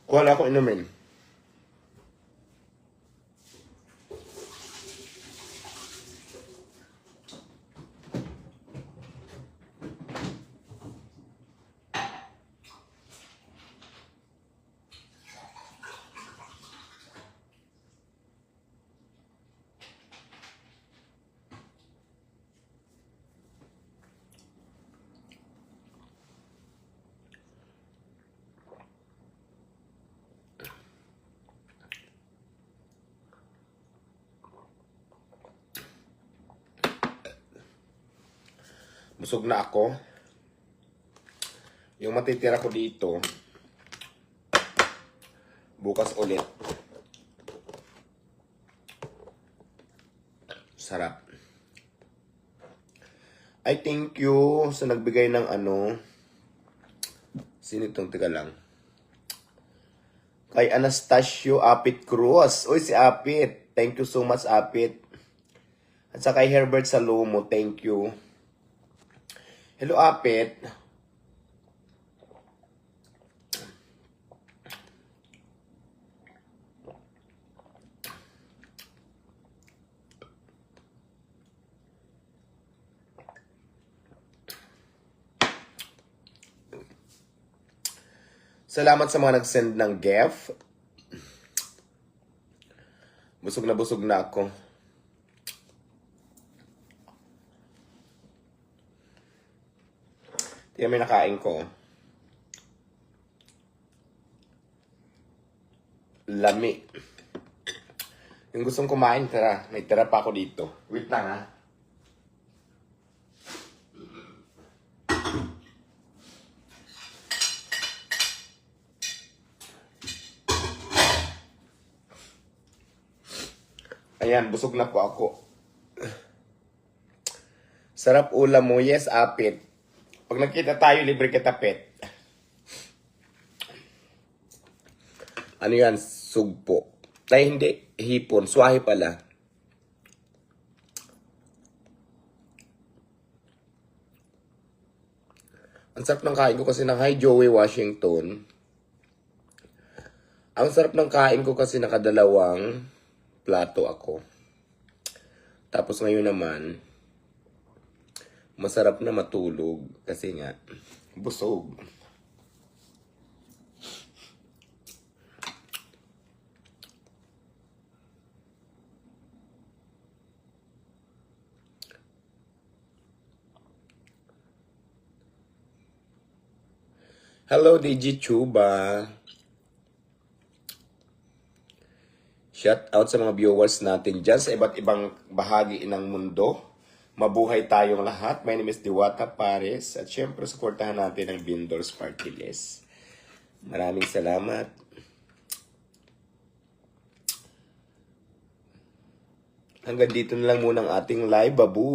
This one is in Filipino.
Kuha na ako inumin. Busog na ako. Yung matitira ko dito, bukas ulit. Sarap. I thank you sa nagbigay ng ano. Sino itong tiga lang? Kay Anastasio Apit Cruz. Uy, si Apit. Thank you so much, Apit. At sa kay Herbert Salomo, thank you. Hello, Apit. Salamat sa mga nag-send ng gift. Busog na ako. Tingnan mo yung nakain ko. Lami. Yung gustong kumain, tara. May tira pa ako dito. Wait lang, ha. Ayan, busog na po ako. Sarap ulam mo. Yes, Apit. Pag nagkita tayo, libre kita, pet. Ano yan? Sugpo. Ay, hindi. Hipon. Swahe pala. Ang sarap ng kain ko kasi ng Hi Joey Washington. Ang sarap ng kain ko kasi nakadalawang plato ako. Tapos ngayon naman, masarap na matulog kasi nga, busog. Hello, DJ Chuba. Shout out sa mga viewers natin dyan sa iba't ibang bahagi ng mundo. Mabuhay tayong lahat. My name is Diwata Pares. At syempre, supportahan natin ang Bindors Party List. Maraming salamat. Hanggang dito na lang muna ang ating live, babu.